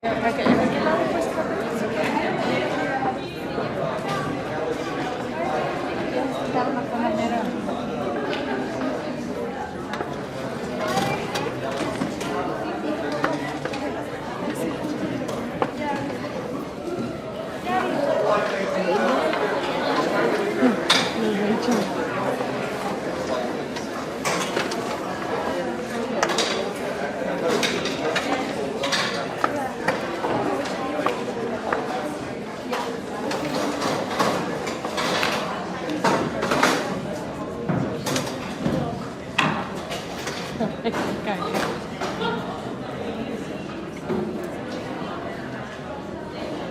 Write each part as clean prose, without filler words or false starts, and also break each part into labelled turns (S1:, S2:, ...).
S1: ¿De qué lado pues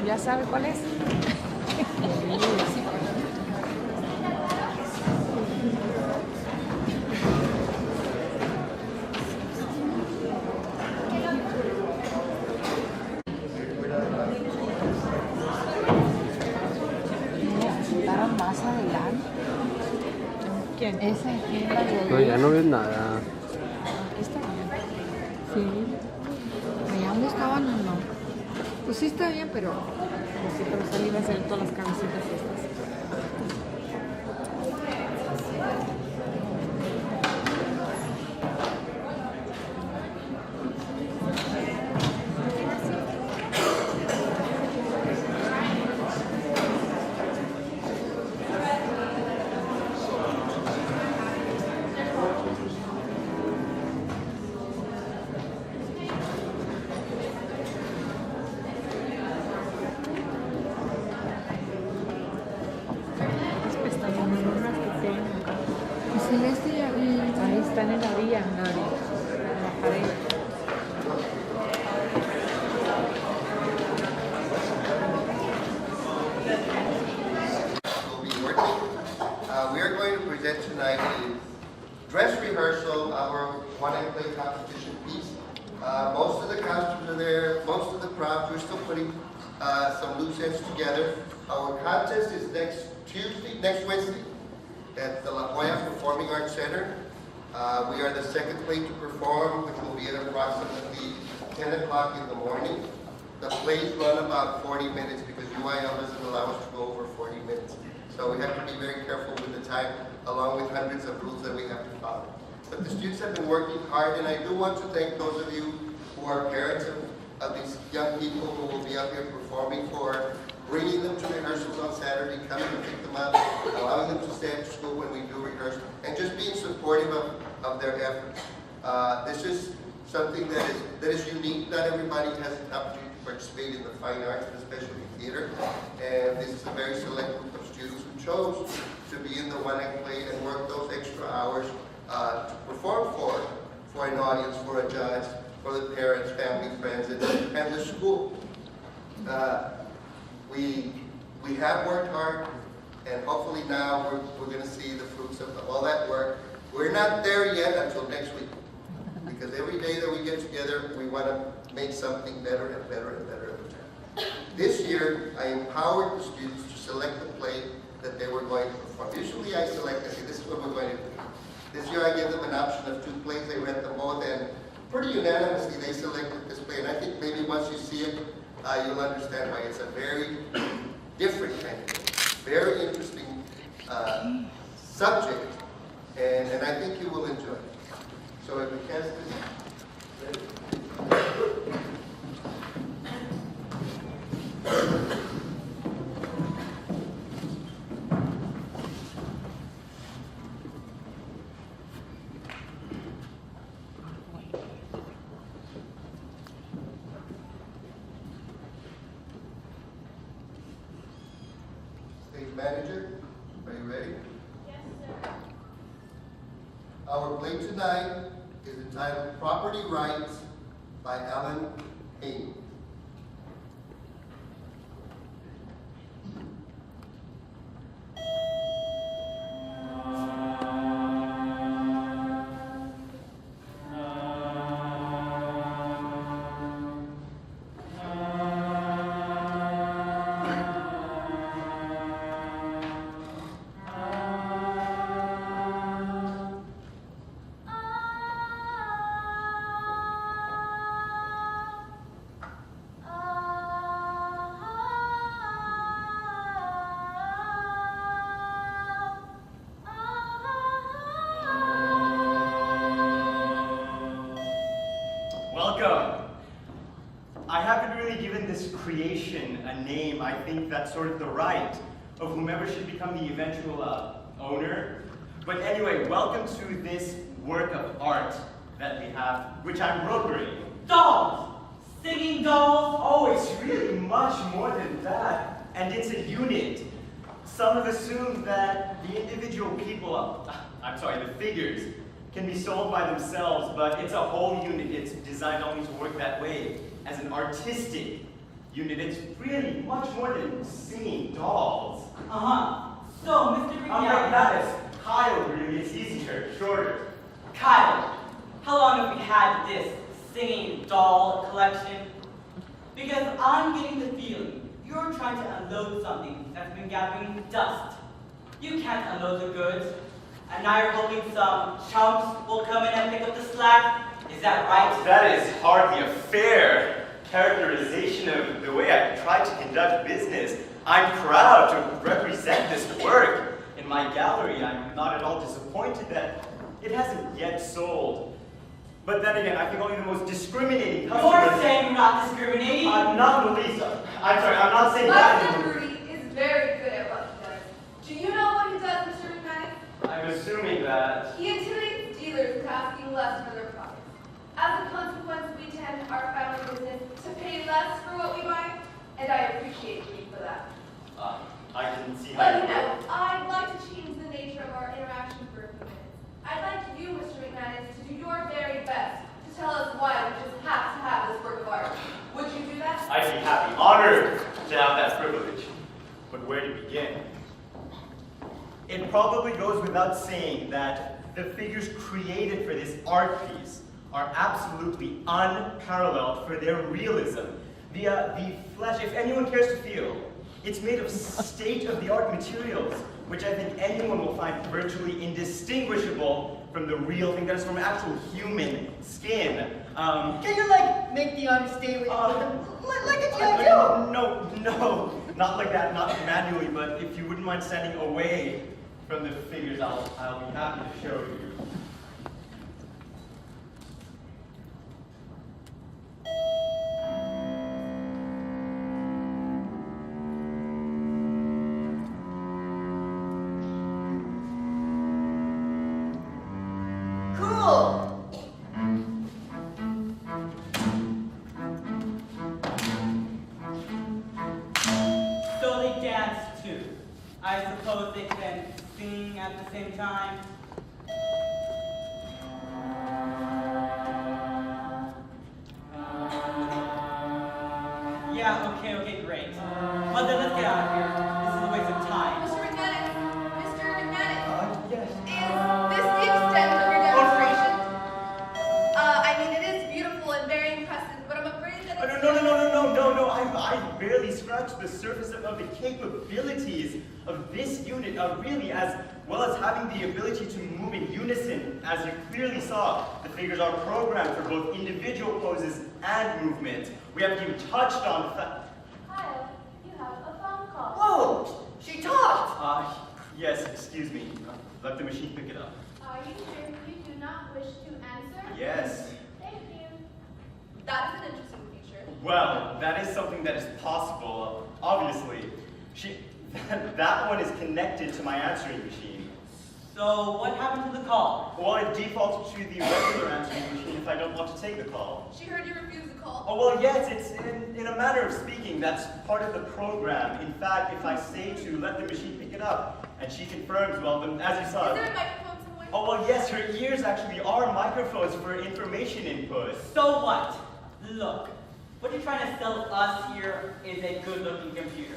S1: ¿Ya sabe cuál es? Estaban más adelante. ¿Quién? Esa es la de...
S2: No, ya no ves nada.
S1: Aquí está bien. Sí. Allá donde estaban, no. Pues sí está bien, pero... Pues sí, pero salí a hacer todas las cabecitas estas. Celeste ya vi. Ahí están en la orilla, en la pared.
S3: We'll be working. We are going to present tonight a dress rehearsal, our one-and-play competition piece. Most of the costumes are there, most of the props. We're still putting some loose ends together. Our contest is next Wednesday at the La Jolla Performing Arts Center. We are the second play to perform, which will be at approximately 10 o'clock in the morning. The plays run about 40 minutes because UIL doesn't allow us to go over 40 minutes. So we have to be very careful with the time, along with hundreds of rules that we have to follow. But the students have been working hard, and I do want to thank those of you who are parents of these young people who will be up here performing, for bringing them to rehearsals on Saturday, coming to pick them up, allowing them to stay at school when we do rehearse, and just being supportive of their efforts. This is something that is unique. Not everybody has an opportunity to participate in the fine arts, and especially theater. And this is a very select group of students who chose to be in the one-act play and work those extra hours to perform for an audience, for a judge, for the parents, family, friends, and the school. We have worked hard, and hopefully now we're going to see the fruits of all that work. We're not there yet until next week, because every day that we get together, we want to make something better and better and better every time. This year, I empowered the students to select the play that they were going to perform. Usually I select, I say, this is what we're going to do. This year I gave them an option of 2 plays. They read them both, and pretty unanimously they selected this play. And I think maybe once you see it, you'll understand why. It's a very different kind of play, very interesting subject, and I think you will enjoy it. So if we cast this, stage manager, are you ready?
S4: Yes, sir.
S3: Our play tonight is entitled Property Rights by Haehnel.
S2: I haven't really given this creation a name. I think that's sort of the right of whomever should become the eventual owner. But anyway, welcome to this work of art that we have, which I'm brokering.
S4: Dolls! Singing dolls!
S2: Oh, it's really much more than that. And it's a unit. Some have assumed that the individual people, the figures, can be sold by themselves, but it's a whole unit. It's designed only to work that way. As an artistic unit, it's really much more than singing dolls.
S4: Uh-huh. So, Mr. Green,
S2: that is Kyle, really. It's easier, shorter.
S4: Kyle, how long have we had this singing doll collection? Because I'm getting the feeling you're trying to unload something that's been gathering dust. You can't unload the goods, and now you're hoping some chumps will come in and pick up the slack. Is that right?
S2: That is hardly a fair characterization of the way I try to conduct business. I'm proud to represent this work in my gallery. I'm not at all disappointed that it hasn't yet sold. But then again, I think only the most discriminating customers...
S4: You're saying you're not discriminating?
S2: I'm not the least. I'm sorry, I'm not saying that.
S5: Mr. Rudy is very good at what he does. Do you know what he does, Mr. McManus?
S2: I'm assuming that...
S5: He intimidates dealers into asking less for their products. As a consequence, we tend our family business to pay less for what we buy, and I appreciate you for that.
S2: I can see
S5: But
S2: that.
S5: you know, I'd like to change the nature of our interaction for a few minutes. I'd like you, Mr. McManus, to do your very best to tell us why we just have to have this work of art. Would you do that?
S2: I'd be happy, honored to have that privilege. But where to begin? It probably goes without saying that the figures created for this art piece are absolutely unparalleled for their realism. The flesh, if anyone cares to feel, it's made of state-of-the-art materials, which I think anyone will find virtually indistinguishable from the real thing that is from actual human skin.
S6: Can you, make the arm stay with them? Like a tattoo?
S2: No, not like that, not manually, but if you wouldn't mind standing away from the figures, I'll be happy to show you.
S4: So they dance too. I suppose they can sing at the same time. Yeah, okay, great. Well then, let's get out of here. This is a waste of time.
S5: Mr. McManus,
S2: Yes.
S5: is this the extent of your demonstration? I mean, it is beautiful and very impressive, but I'm afraid that it's...
S2: No, I barely scratched the surface of the capabilities of this unit, really, as well as having the ability to move in unison. As you clearly saw, the figures are programmed for both individual poses and movement. We haven't even touched on...
S5: Kyle, you have a phone call.
S6: Whoa! She talked!
S2: Yes, excuse me. Let the machine pick it up.
S5: Are you sure you do not wish to answer?
S2: Yes.
S5: Thank you. That is an interesting feature.
S2: Well, that is something that is possible, obviously. That one is connected to my answering machine.
S4: So what happened to the call?
S2: Well, it defaults to the regular answering machine if I don't want to take the call.
S5: She heard you refuse the call.
S2: Oh, well, yes, it's in a manner of speaking, that's part of the program. In fact, if I say to let the machine pick it up, and she confirms, well, then, as you saw...
S5: Is there a microphone somewhere?
S2: Oh, well, yes, her ears actually are microphones for information input.
S4: So what? Look, what you're trying to sell us here is a good-looking computer.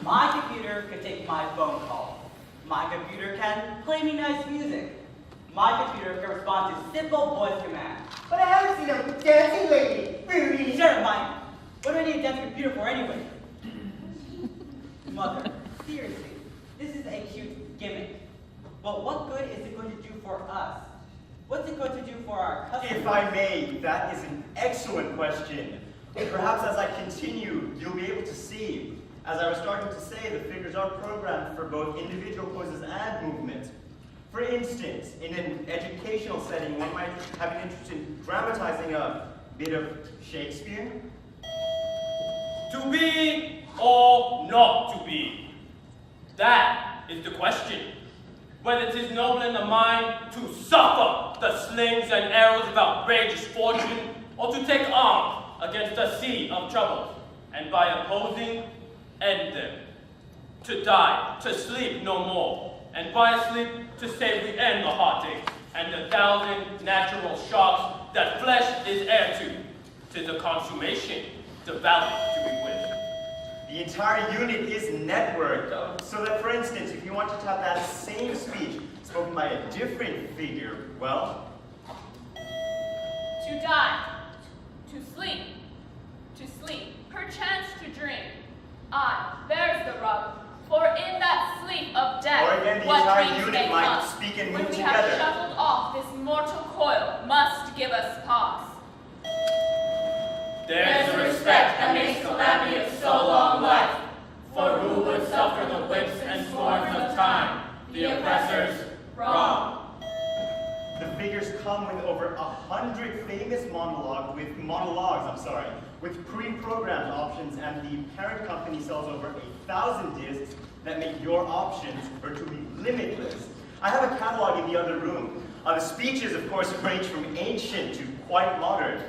S4: My computer can take my phone call. My computer can play me nice music. My computer can respond to simple voice commands.
S6: But I haven't seen a dancing lady. Rudy.
S4: Shut up, Mike. What do I need a dense computer for anyway? Mother, seriously, this is a cute gimmick. But what good is it going to do for us? What's it going to do for our customers?
S2: If I may, that is an excellent question. Perhaps as I continue, you'll be able to see. As I was starting to say, the figures are programmed for both individual poses and movement. For instance, in an educational setting, one might have an interest in dramatizing a bit of Shakespeare.
S7: To be or not to be? That is the question. Whether it is noble in the mind to suffer the slings and arrows of outrageous fortune, or to take arms against a sea of troubles, and by opposing, end them. To die, to sleep no more, and by sleep to safely end the heartache, and the thousand natural shocks that flesh is heir to. 'Tis a consummation, the valley to be wished.
S2: The entire unit is networked, so that, for instance, if you wanted to have that same speech spoken by a different figure, well,
S8: To die, to sleep, perchance to dream. There's the rub. For in that sleep of death,
S2: or again, the
S8: what
S2: entire
S8: dreams
S2: unit
S8: may
S2: might
S8: come,
S2: speak and
S8: when
S2: move
S8: we
S2: together.
S8: have shuffled off this mortal coil, must give us pause.
S7: There's a respect that makes calamity of so long life, for who would suffer the whips and scorns of time, the oppressor's wrong.
S2: the figures come with over 100 famous monologues, with pre-programmed options, and the parent company sells over 1,000 discs that make your options virtually limitless. I have a catalog in the other room. The speeches, of course, range from ancient to quite modern.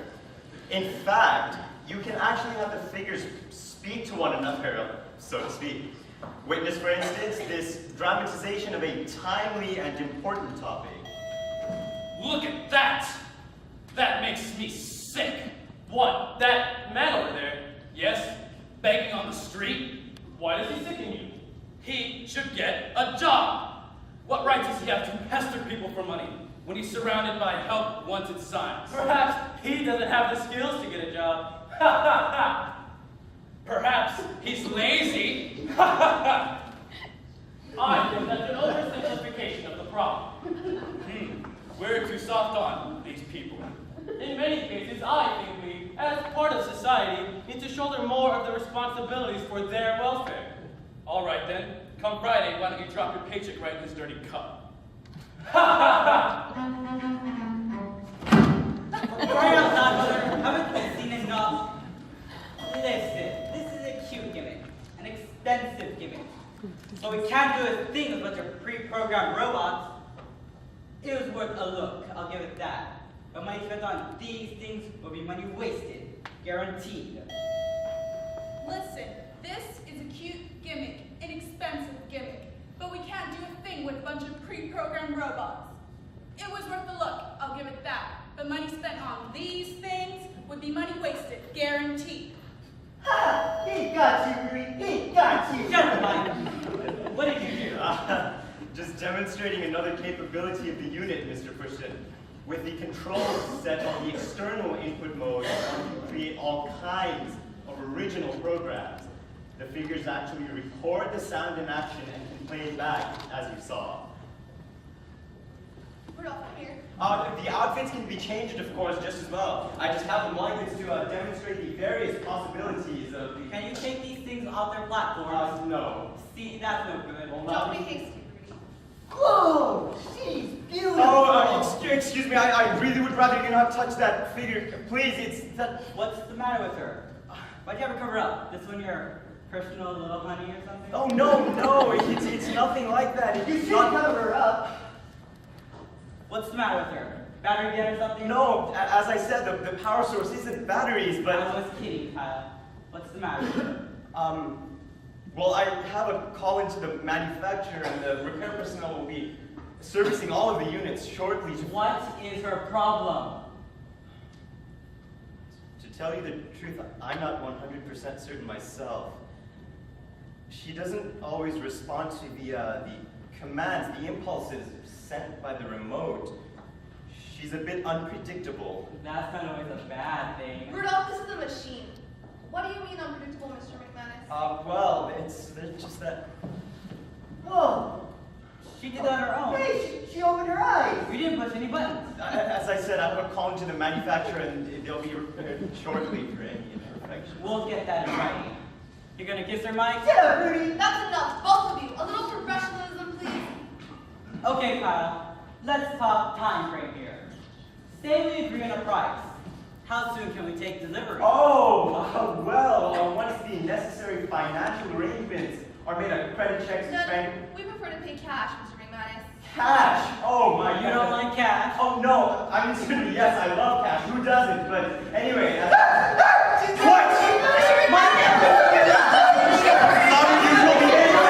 S2: In fact, you can actually have the figures speak to one another, so to speak. Witness, for instance, this dramatization of a timely and important topic.
S7: Look at that! That makes me sick. What? That man over there? Yes, begging on the street? Why does he sicken you? He should get a job. What right does he have to pester people for money when he's surrounded by help-wanted signs? Perhaps he doesn't have the skills to get a job. Ha ha ha! Perhaps he's lazy. Ha ha ha! I think that's an oversimplification of the problem. We're too soft on these people. In many cases, I think we, as part of society, need to shoulder more of the responsibilities for their welfare. All right then, come Friday, why don't you drop your paycheck right in this dirty cup? Ha ha ha!
S4: Right out loud, mother, haven't you seen enough? Listen, this is a cute gimmick, an expensive gimmick. But we can't do a thing with a bunch of pre-programmed robots. It was worth a look, I'll give it that. But money spent on these things will be money wasted, guaranteed.
S9: Listen, this is a cute gimmick, an expensive gimmick, but we can't do a thing with a bunch of pre-programmed robots. It was worth a look, I'll give it that. But money spent on these things would be money wasted, guaranteed.
S6: Ha! He got you, Rudy. He got you.
S4: Shut up, Mike. What did you do?
S2: Just demonstrating another capability of the unit, Mr. Pushton. With the controls set on the external input mode, one can create all kinds of original programs. The figures actually record the sound in action and can play it back, as you saw.
S5: Rudolph, I'm here.
S2: The outfits can be changed, of course, just as well. I just have them like this to demonstrate the various possibilities of the...
S4: Can you take these things off their platforms?
S2: No.
S4: See, that's no good.
S5: Don't be hasty, Rudy.
S6: Whoa! She's beautiful.
S2: Oh, excuse me, I really would rather you not touch that figure. Please, it's that...
S4: What's the matter with her? Why'd you ever cover up? This one your personal little honey or something?
S2: Oh, no, it's nothing like that.
S6: You
S2: It's
S6: should cover her up.
S4: What's the matter with her? Battery dead or something?
S2: No, as I said, the power source isn't batteries, but...
S4: I was kidding, Kyle. What's the matter with her?
S2: Well, I have a call into the manufacturer, and the repair personnel will be servicing all of the units shortly.
S4: What is her problem?
S2: To tell you the truth, I'm not 100% certain myself. She doesn't always respond to the commands, the impulses sent by the remote. She's a bit unpredictable.
S4: That's not always a bad thing.
S5: Rudolph, this is a machine. What do you mean unpredictable, Mr. McManus?
S2: Well, it's just that...
S6: Whoa!
S4: She did that on her own.
S6: Hey, she opened her eyes.
S4: We didn't push any buttons.
S2: As I said, I have a call into the manufacturer, and they'll be repaired shortly for any imperfections.
S4: We'll get that in writing. You're gonna kiss her, Mike?
S6: Shut up, Rudy.
S5: That's enough, both of you. A little professionalism, please.
S4: Okay, Kyle. Let's talk time frame here. Say we agree on a price. How soon can we take delivery?
S2: Oh, well, once the financial arrangements are made on credit checks and bank.
S5: We prefer to pay cash, Mr. McManus.
S2: Cash! Oh my
S4: You don't like cash?
S2: Oh no, I mean seriously, yes, I love cash. Who doesn't? But anyway, what? Not unusual behavior.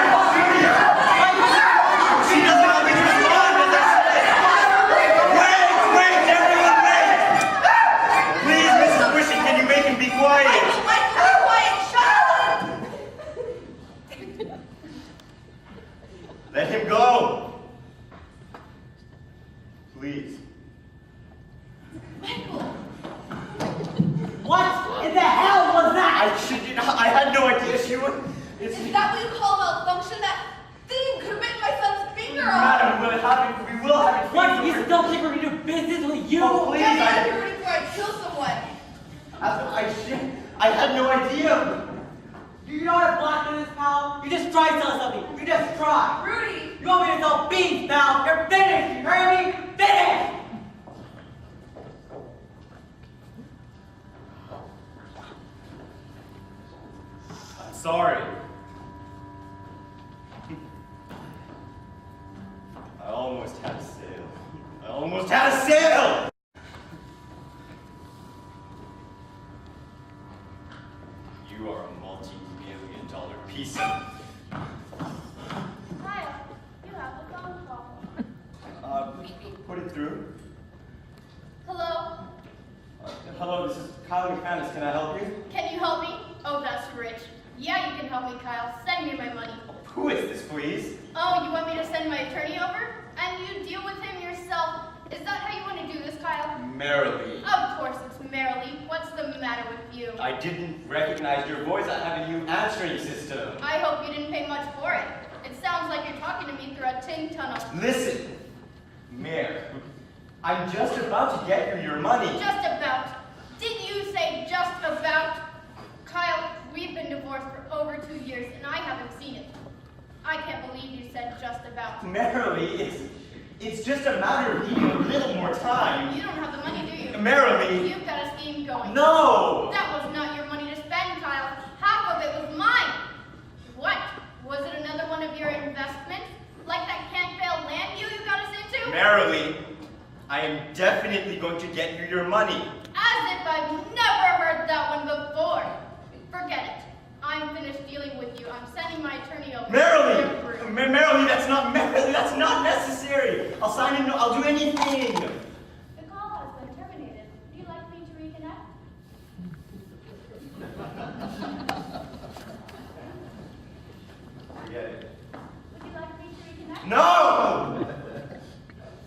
S2: She doesn't want me to respond, as I said. Wait, everyone, wait! Please, Mrs. Wishy, can you make him be quiet?
S5: I don't like to be quiet. Shut up!
S2: Let him go. Please.
S5: Michael!
S4: What in the hell was that?
S2: I had no idea she would.
S5: Is that what you call malfunction? That thing could have bitten my son's finger off!
S2: Madam, we will have it.
S4: What? You still think we're gonna do business with you?
S2: Oh, please,
S5: Get me out of here before I kill someone!
S2: I had no idea.
S4: Do you know how to block this, pal? You just tried to tell us something. You just tried.
S5: Rudy!
S4: You want me to sell beans, pal? You're finished. You heard me? Finished!
S2: I'm sorry. I almost had a sale. You are a multi-million-dollar piece of...
S8: Kyle, you have a phone call.
S2: Put it through.
S8: Hello?
S2: Hello, this is Kyle McManus. Can I help you?
S8: Can you help me? Oh, that's rich. Yeah, you can help me, Kyle. Send me my money.
S2: Who is this, please?
S8: Oh, you want me to send my attorney over? And you deal with him yourself. Is that how you want to do this, Kyle?
S2: Merrily.
S8: Of course it's Merrily. What's the matter with you?
S2: I didn't recognize your voice. I have a new answering system.
S8: I hope you didn't pay much for it. It sounds like you're talking to me through a tin tunnel.
S2: Listen, Mayor, I'm just about to get you your money.
S8: Just about. Didn't you say just about? Kyle, we've been divorced for over 2 years and I haven't seen it. I can't believe you said just about.
S2: Merrily, it's just a matter of needing a little more time.
S8: You don't have the money, do you?
S2: Merrily.
S8: You've got a scheme going.
S2: No!
S8: That was not your money to spend, Kyle. Half of it was mine. What? Was it another one of your investments? Like that can't-fail land deal you got us into?
S2: Merrily, I am definitely going to get you your money.
S8: As if I've never heard that one before. Forget it. I'm finished dealing with you. I'm sending my attorney over.
S2: Merrily! Merrily, that's not necessary. I'll sign in, I'll do anything.
S8: The call has been terminated. Would you like me to reconnect?
S2: Forget it.
S8: Would you like me to reconnect?
S2: No!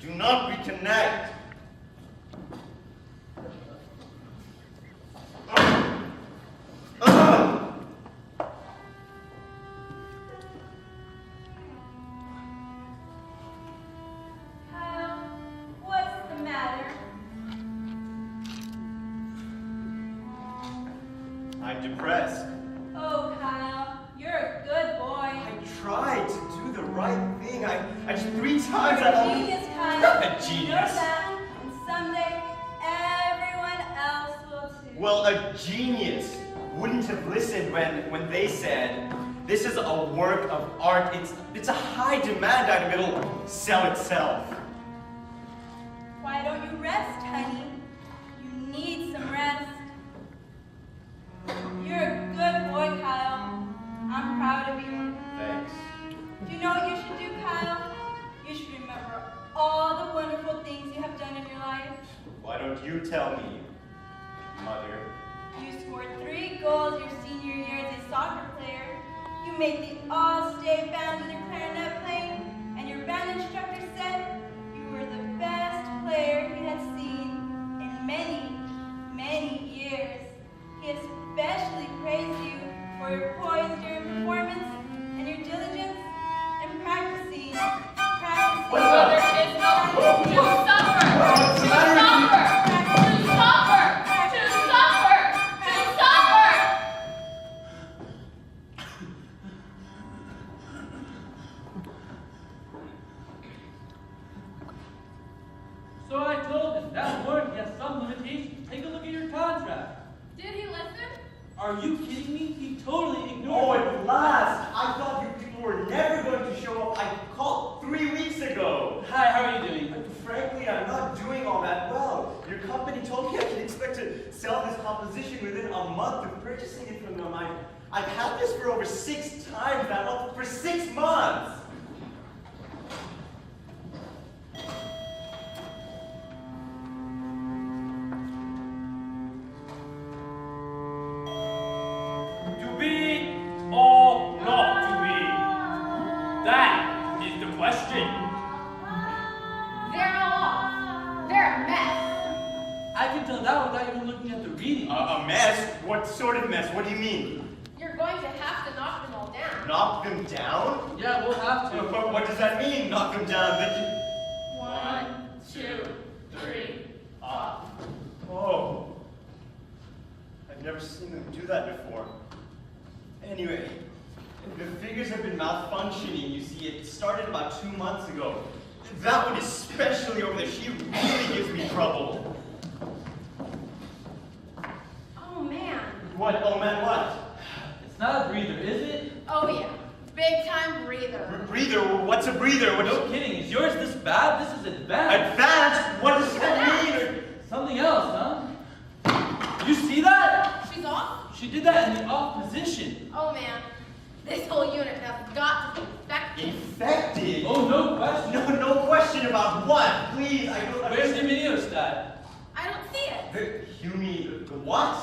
S2: Do not reconnect.
S9: Kyle, what's the matter?
S2: I'm depressed.
S9: Oh, Kyle, you're a good boy.
S2: I tried to do the right thing. I just 3 times
S9: You're
S2: I
S9: a genius, Kyle.
S2: A
S9: You know
S2: genius.
S9: that, and someday everyone else will too.
S2: Well, a genius wouldn't have listened when they said, this is a work of art. It's a high demand item. It'll sell itself.
S9: Why don't you rest, honey? You need some rest. You're a good boy, Kyle. I'm proud of you.
S2: Thanks.
S9: Do you know what you should do, Kyle? You should remember all the wonderful things you have done in your life.
S2: Why don't you tell me, Mother?
S9: You scored 3 goals your senior year as a soccer player. You made the all-state band with your clarinet playing, and your band instructor said you were the best player he had seen in many, many years. He especially praised you for your poise during performance and your diligence in practicing.
S8: Well, there is no proof to suffer. To suffer. To suffer. To suffer. To suffer.
S7: So I told him that work has some limitations. Take a look at your contract.
S8: Did he listen?
S7: Are you kidding me? He totally
S2: Oh,
S7: ignored me.
S2: at last! I thought you people were never going to show up. I called 3 weeks ago.
S7: Hi, how are you doing?
S2: But frankly, I'm not doing all that well. Your company told me I can expect to sell this composition within a month of purchasing it from them. I've had this for over 6 times now, for 6 months.
S7: To be or not to be? That is the question.
S5: They're all off. They're a mess.
S7: I can tell that without even looking at the reading.
S2: A mess? What sort of mess? What do you mean?
S5: You're going to have to knock them all down.
S2: Knock them down?
S7: Yeah, we'll have to.
S2: But what does that mean, knock them down?
S8: 1, 2, 3, off.
S2: Oh. I've never seen them do that before. Anyway, the figures have been malfunctioning, you see. It started about 2 months ago. That one especially over there, she really gives me trouble.
S5: Oh man.
S2: What? Oh man, what?
S7: It's not a breather, is it?
S5: Oh yeah. Big time breather.
S2: Breather? What's a breather?
S7: No kidding. Is yours this bad? This is advanced.
S2: Advanced? What does that mean?
S7: Something else, huh? You see that?
S5: She's off?
S7: She did that in the off position.
S5: Oh man. This whole unit has got to be infected.
S2: Infected?
S7: Oh, no question.
S2: No question about what? Please, I don't
S7: Where's the
S2: understand.
S7: video stat?
S5: I don't see it.
S2: You mean the what?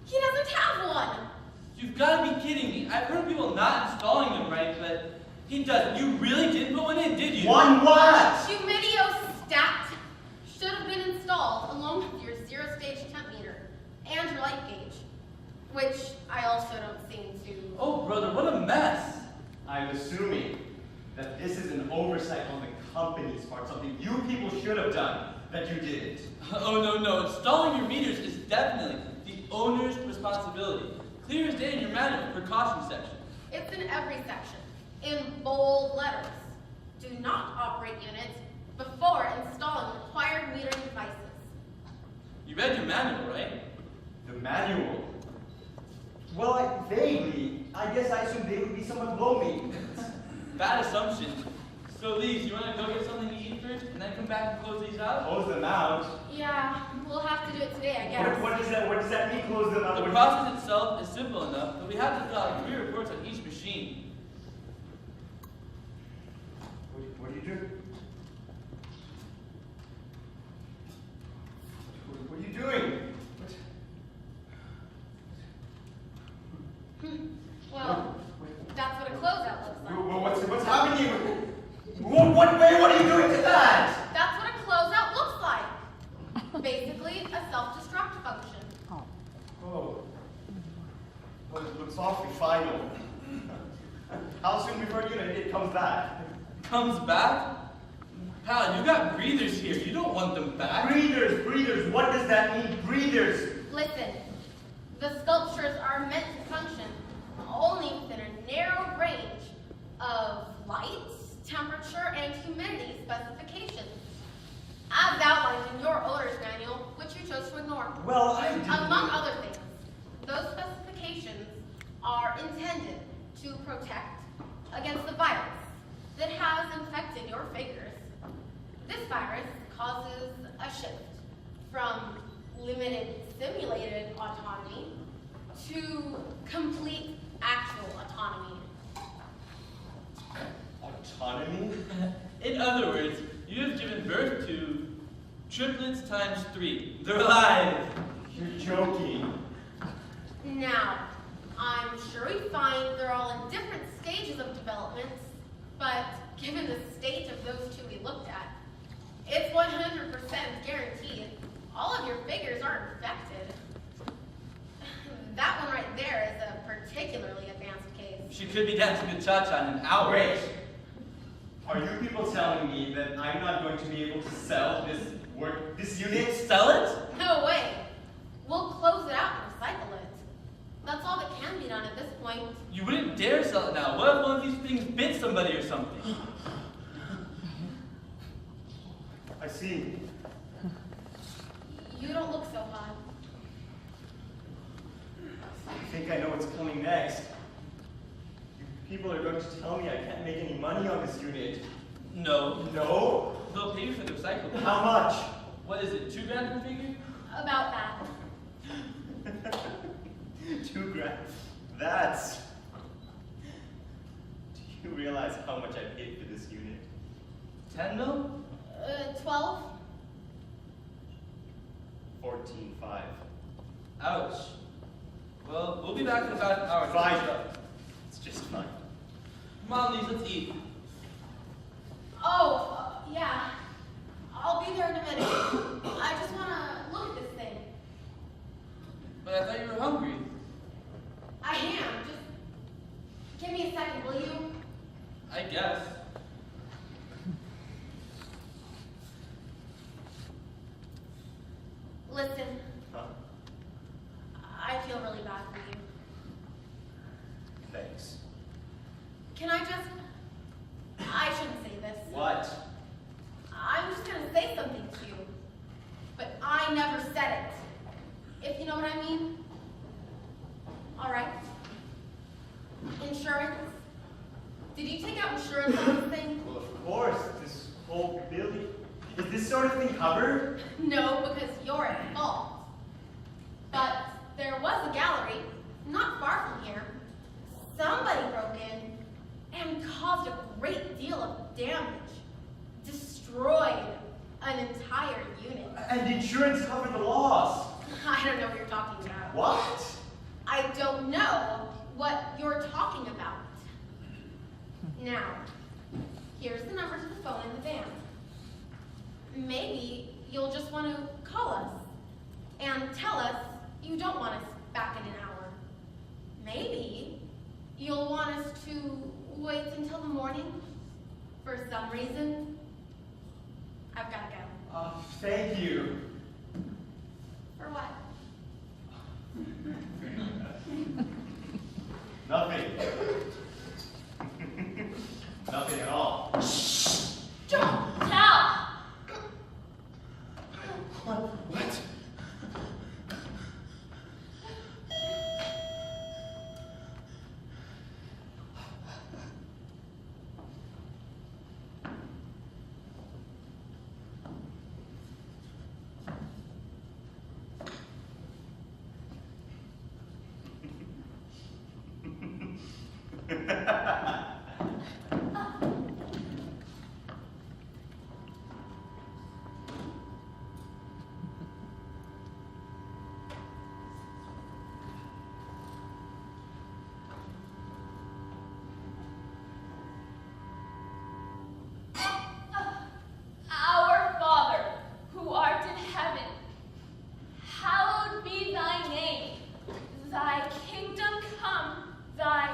S5: He doesn't have one.
S7: You've got to be kidding me. I've heard people not installing them right, but he doesn't. You really didn't put one in, did you?
S2: One what?
S5: Humidistat should have been installed along with your zero-stage temp meter and your light gauge, which I also don't seem to.
S7: Oh, brother, what a mess.
S2: I'm assuming that this is an oversight on the company's part, something you people should have done that you didn't.
S7: Oh, no. Installing your meters is definitely the owner's responsibility. Clear as day in your manual precaution section.
S5: It's in every section, in bold letters. Do not operate units before installing required metering devices.
S7: You read your manual, right?
S2: The manual? Well, vaguely. I guess I assumed they would be someone below me.
S7: Bad assumption. So, Lise, you want to go get something to eat first and then come back and close these out?
S2: Close them out?
S5: Yeah, we'll have to do it today, I guess.
S2: What does that mean, close them out?
S7: The process itself is simple enough, but we have to fill out 3 reports on each machine.
S2: What do you do? What are you doing?
S5: Well, that's what a closeout looks like.
S2: What's happening? What are you doing to that?
S5: That's what a closeout looks like. Basically, a self-destruct function.
S2: Oh. Well, it looks awfully final. How soon before it comes back?
S7: Comes back? Pal, you got breathers here. You don't want them back.
S2: Breathers. What does that mean, breathers?
S5: Listen, the sculptures are meant to function only within a narrow range of light, temperature, and humidity specifications, as outlined in your owner's manual, which you chose to ignore.
S2: Well, I didn't.
S5: Among other things, those specifications are intended to protect against the virus that has infected your figures. This virus causes a shift from limited simulated autonomy to complete actual autonomy.
S2: Autonomy?
S7: In other words, you have given birth to triplets times 3. They're alive.
S2: You're joking.
S5: Now, I'm sure we find they're all in different stages of development, but given the state of those 2 we looked at, it's 100% guaranteed all of your figures are infected. That one right there is a particularly advanced case.
S7: She could be dancing the cha-cha in an hour.
S2: Wait. Are you people telling me that I'm not going to be able to sell this unit?
S7: Sell it?
S5: No way. We'll close it out and recycle it. That's all that can be done at this point.
S7: You wouldn't dare sell it now. What if one of these things bit somebody or something?
S2: I see.
S5: You don't look so hot.
S2: think I know what's coming next. You people are going to tell me I can't make any money on this unit.
S7: No.
S2: No?
S7: They'll pay you for the recycling.
S2: How much?
S7: What is it, $2 grand per figure?
S5: About that.
S2: 2 grand. That's... Do you realize how much I paid for this unit?
S7: 10 mil?
S5: 12?
S2: 14.5.
S7: Ouch. Well, we'll be back in about an hour.
S2: Fine. It's just fine.
S7: Come on, Lise, let's eat.
S5: Oh, yeah. I'll be there in a minute. I just want to look at this thing.
S7: But I thought you were hungry.
S5: I am. Just give me a second, will you?
S7: I guess.
S5: Listen,
S2: Huh?
S5: I feel really bad for you.
S2: Thanks.
S5: Can I just... I shouldn't say this.
S2: What?
S5: I'm just going to say something to you. But I never said it. If you know what I mean. All right. Insurance. Did you take out insurance on this thing?
S2: Well, of course. This whole building... Is this sort of thing covered?
S5: No, because you're at fault. But there was a gallery, not far from here. Somebody broke in and caused a great deal of damage. Destroyed an entire unit.
S2: And insurance covered the loss.
S5: I don't know what you're talking about.
S2: What?
S5: I don't know what you're talking about. Now, here's the number to the phone in the van. Maybe you'll just want to call us and tell us you don't want us back in an hour. Maybe you'll want us to wait until the morning for some reason. I've got to go.
S2: Thank you.
S5: For what?
S2: Nothing. Nothing at all.
S5: Don't
S8: Tell!
S2: What?
S8: Our Father, who art in heaven, hallowed be thy name. Thy kingdom come, thy...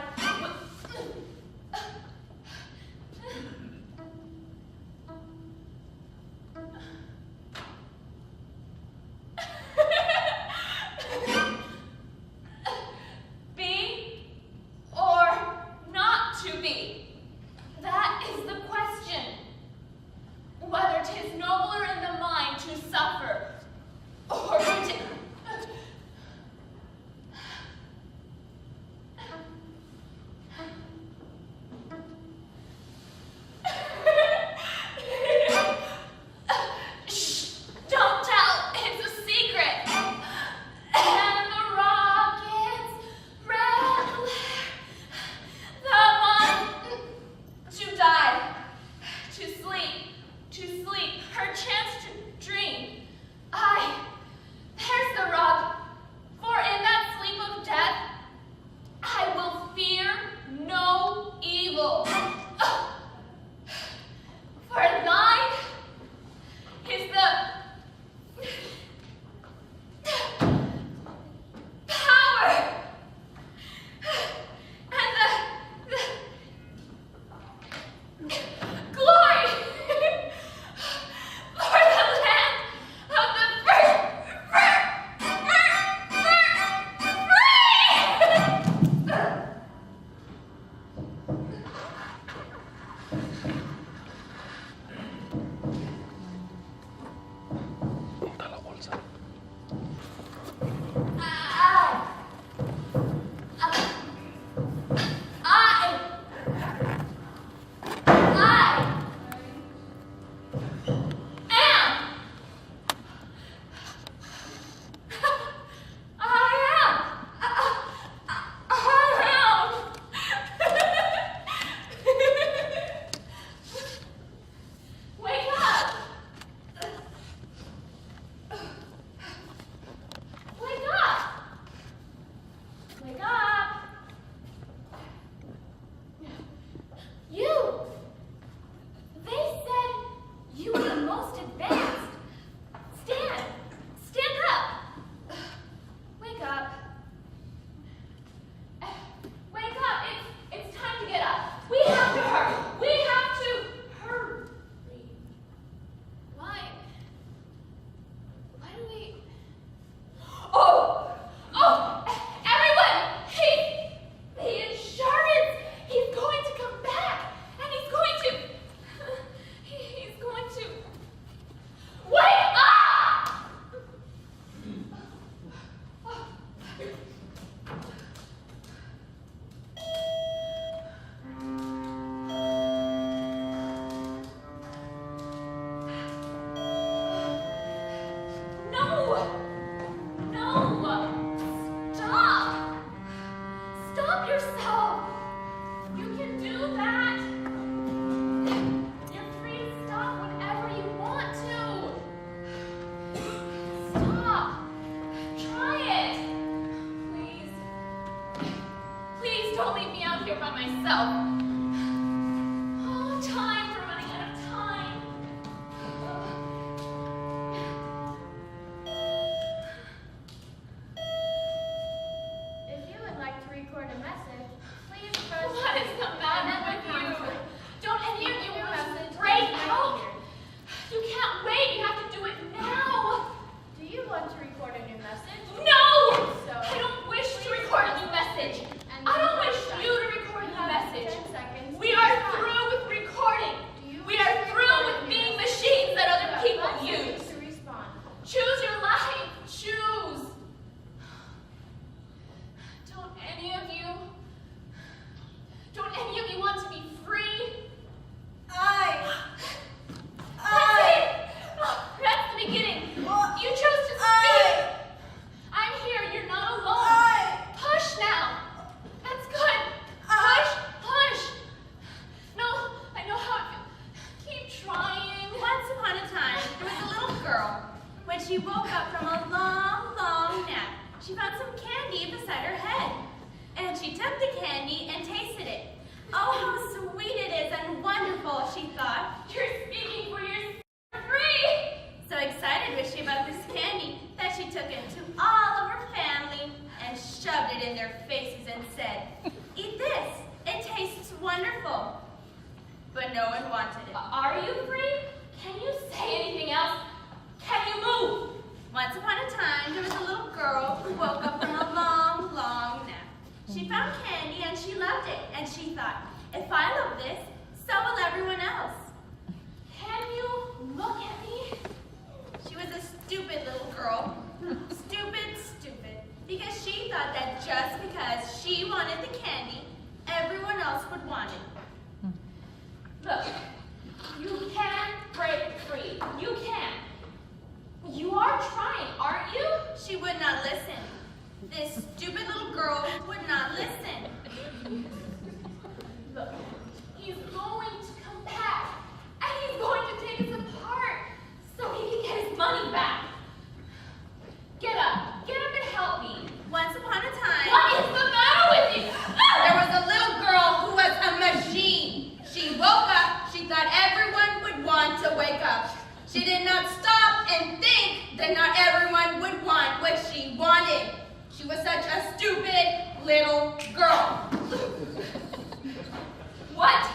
S8: yourself. You can do that. You're free to stop whenever you want to. Stop. Try it. Please. Please don't leave me out here by myself. Oh, time. We're running out of time.
S5: If you would like to record a message, please press.
S8: What is the matter with you? Don't any of you
S5: Your
S8: want to
S5: message
S8: break
S5: is right
S8: out?
S5: here.
S8: You can't wait. You have to do it now.
S5: Do you want to record a new message?
S8: No!
S5: So,
S8: I don't wish to record a new message.
S5: And
S8: I don't
S5: then
S8: wish
S5: press
S8: you to record a
S5: You
S8: new
S5: have
S8: message.
S5: 10 seconds.
S8: We are through with recording.
S5: Do you
S8: We
S5: wish
S8: are
S5: to
S8: through
S5: record
S8: with
S5: a new
S8: being
S5: message?
S8: machines that
S5: You
S8: other
S5: have
S8: people
S5: 5 seconds
S8: use.
S5: to respond.
S8: Choose your life. Choose. Don't any of you want to be free? That's it. Oh, that's the beginning. You chose to speak. I'm here. You're not alone. Push now. That's good. Push. Push. No, I know how it feels. Keep trying.
S10: Once upon a time, there was a little girl. When she woke up from a long, long nap, she found some candy beside her head. And she took the candy and tasted it. Oh, how sweet it is and wonderful, she thought.
S8: You're speaking for your free.
S10: So excited was she about this candy that she took it to all of her family and shoved it in their faces and said, "Eat this, it tastes wonderful." But no one wanted it.
S8: Are you free? Can you say anything else? Can you move?
S10: Once upon a time, there was a little girl who woke up from a long, long nap. She found candy and she loved it, and she thought, if I love this, so will everyone else.
S8: Can you look at me?
S10: She was a stupid little girl. Stupid, stupid. Because she thought that just because she wanted the candy, everyone else would want it.
S8: Look, you can break free. You can. You are trying, aren't you?
S10: She would not listen. This stupid little girl would not listen.
S8: Look, he's going to come back, and he's going to take us apart so he can get his money back. Get up and help me.
S10: Once upon a time,
S8: What is the matter with you?
S10: there was a little girl who was a machine. She woke up, she thought everyone would want to wake up. She did not stop and think that not everyone would want what she wanted. She was such a stupid little girl.
S8: What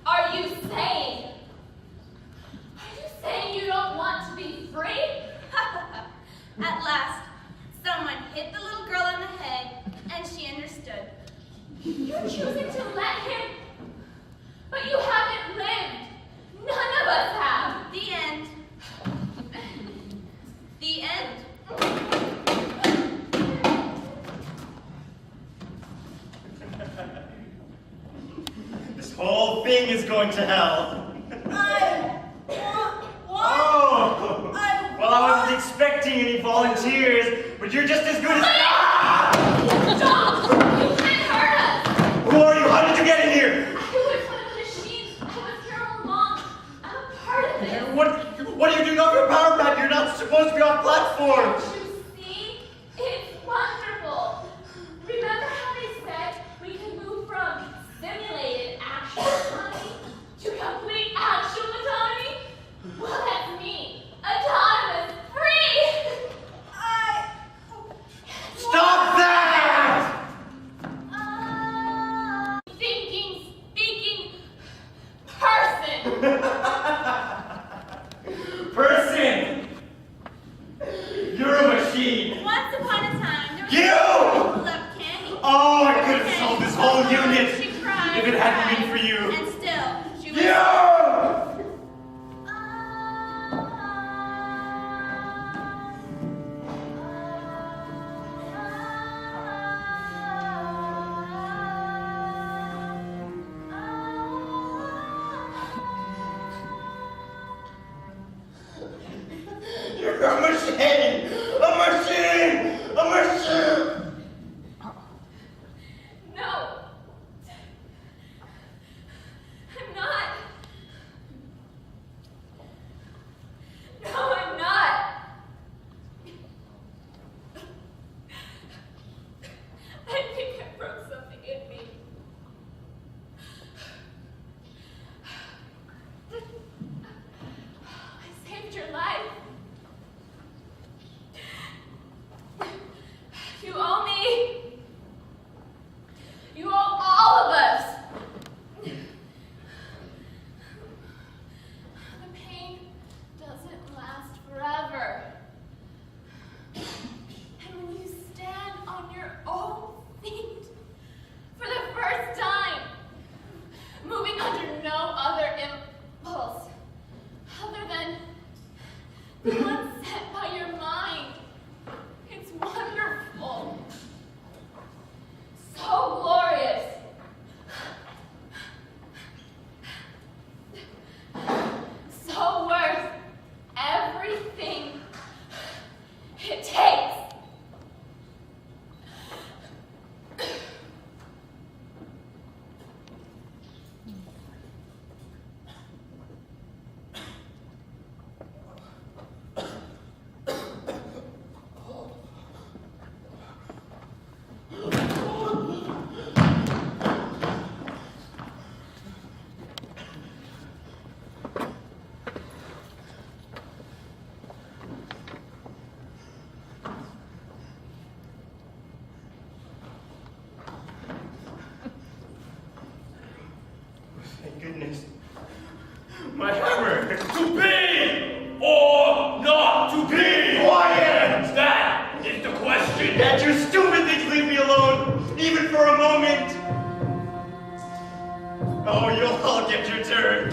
S8: are you saying? Are you saying you don't want to be free?
S10: At last, someone hit the little girl on the head and she understood.
S8: You're choosing to let him, but you haven't lived. None of us have.
S10: The end. The end.
S2: This whole thing is going to hell. Oh! Well, I wasn't expecting any volunteers, but you're just as good as...
S8: Stop! You can't hurt us!
S2: Who are you? How did you get in here?
S8: I was one of the machines. I was here all along. I'm a part of this.
S2: What are you doing off your power plant? You're not supposed to be off platforms.
S8: You see? It's wonderful. Remember how they said we can move from simulated actual autonomy to complete actual autonomy? Well, that's me. Autonomous free!
S2: Stop that!
S8: Thinking, speaking person.
S2: Person! You're a machine.
S10: Once upon a time, there was
S2: You!
S10: a girl who loved candy.
S2: Oh, I could have solved this whole unit
S10: She cried,
S2: if it hadn't
S10: cried,
S2: been for you.
S10: And still, she was...
S2: You! You're a machine! A machine! A machine!
S8: No,
S2: it's your turn.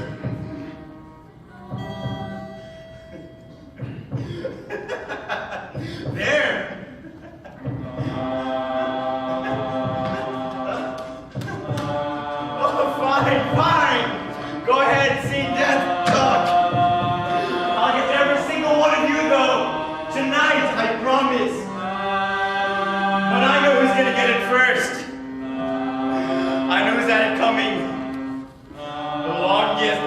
S2: There. Oh, fine. Go ahead, sing death talk. I'll get every single one of you, though. Tonight, I promise. But I know who's gonna get it first. I know who's had it coming. The longest.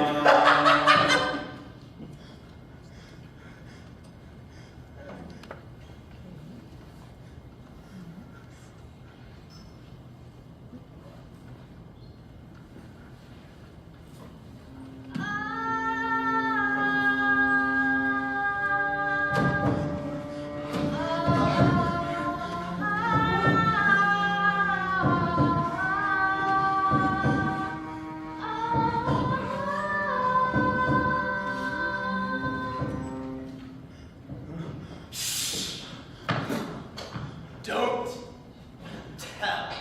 S2: Don't tell.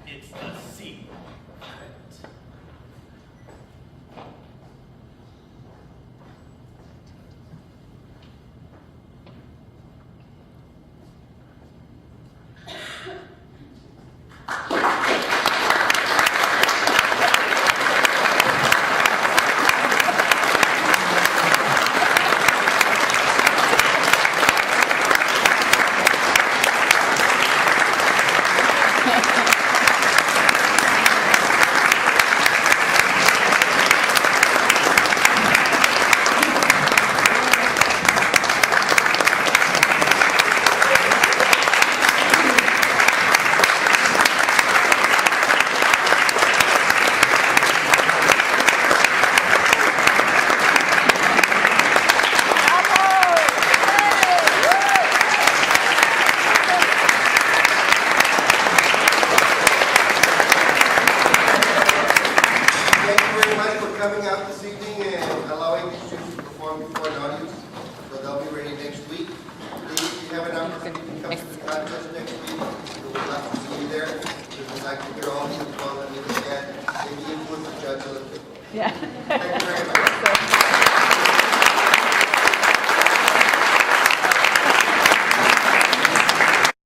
S2: It's the secret.
S3: Coming out this evening and allowing these students to perform before an audience, so they'll be ready next week. Please, if you have an opportunity to come to the contest next week, we would love to see you there. We would like to hear all the applause and maybe influence the judge a little bit.
S1: Yeah.
S3: Thank you very